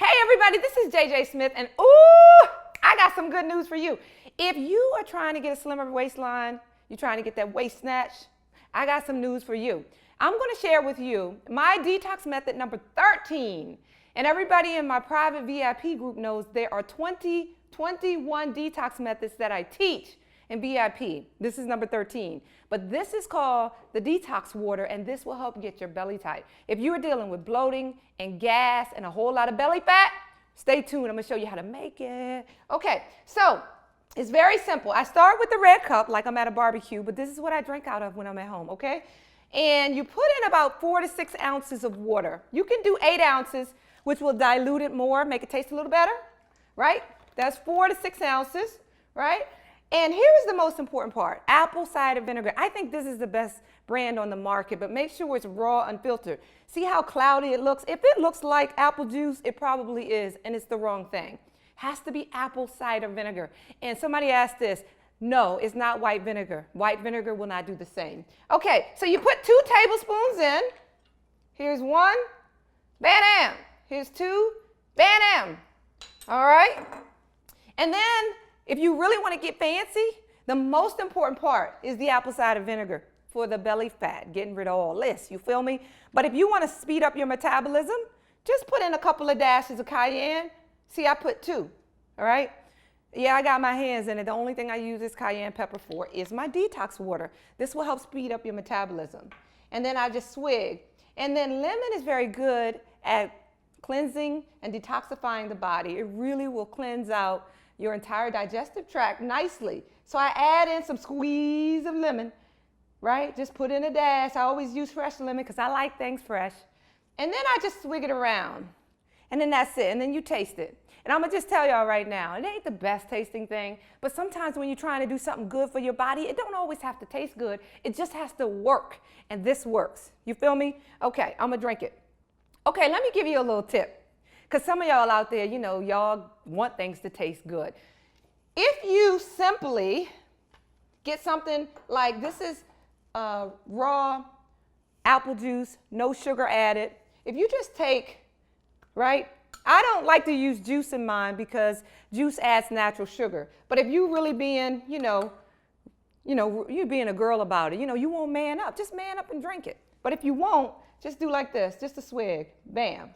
Hey everybody, this is JJ Smith, and ooh, I got some good news for you. If you are trying to get a slimmer waistline, you're trying to get that waist snatch, I got some news for you. I'm going to share with you my detox method number 13. And everybody in my private VIP group knows there are 21 detox methods that I teach in VIP. This is number 13. But this is called the detox water, and this will help get your belly tight. If you are dealing with bloating and gas and a whole lot of belly fat, stay tuned. I'm going to show you how to make it. Okay, so it's very simple. I start with the red cup like I'm at a barbecue, but this is what I drink out of when I'm at home, okay? And you put in about 4 to 6 ounces of water. You can do 8 ounces, which will dilute it more, make it taste a little better, right? That's 4 to 6 ounces, right? And here's the most important part, apple cider vinegar. I think this is the best brand on the market, but make sure it's raw, unfiltered. See how cloudy it looks? If it looks like apple juice, it probably is, and it's the wrong thing. Has to be apple cider vinegar. And somebody asked this. No, it's not white vinegar. White vinegar will not do the same. Okay, so you put 2 tablespoons in. Here's 1, bam. Here's 2, bam. All right? And then, if you really want to get fancy, the most important part is the apple cider vinegar for the belly fat, getting rid of all this, you feel me? But if you want to speed up your metabolism, just put in a couple of dashes of cayenne. See, I put 2, all right? Yeah, I got my hands in it. The only thing I use this cayenne pepper for is my detox water. This will help speed up your metabolism. And then I just swig. And then lemon is very good at cleansing and detoxifying the body. It really will cleanse out your entire digestive tract nicely. So I add in some squeeze of lemon, right? Just put in a dash. I always use fresh lemon because I like things fresh. And then I just swig it around. And then that's it. And then you taste it. And I'm going to just tell y'all right now, it ain't the best tasting thing, but sometimes when you're trying to do something good for your body, it don't always have to taste good. It just has to work. And this works. You feel me? Okay, I'm going to drink it. Okay, let me give you a little tip. Because some of y'all out there, you know, y'all want things to taste good. If you simply get something like this is raw apple juice, no sugar added. If you just take, right, I don't like to use juice in mine because juice adds natural sugar. But if you really being, you being a girl about it, you won't man up. Just man up and drink it. But if you won't, just do like this, just a swig, bam.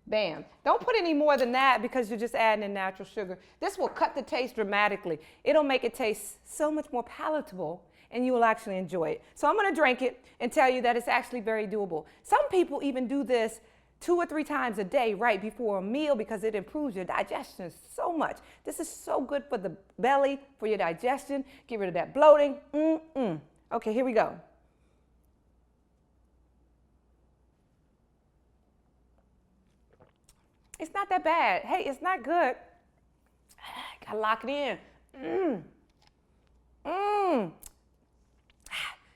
Bam. Don't put any more than that because you're just adding in natural sugar. This will cut the taste dramatically. It'll make it taste so much more palatable and you will actually enjoy it. So I'm going to drink it and tell you that it's actually very doable. Some people even do this 2 or 3 times a day right before a meal because it improves your digestion so much. This is so good for the belly, for your digestion. Get rid of that bloating. Okay, here we go. It's not that bad. Hey, it's not good. Gotta lock it in.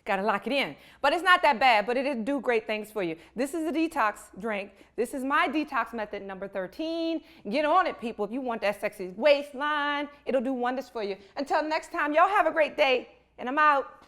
Gotta lock it in. But it's not that bad, but it'll do great things for you. This is a detox drink. This is my detox method number 13. Get on it, people. If you want that sexy waistline, it'll do wonders for you. Until next time, y'all have a great day, and I'm out.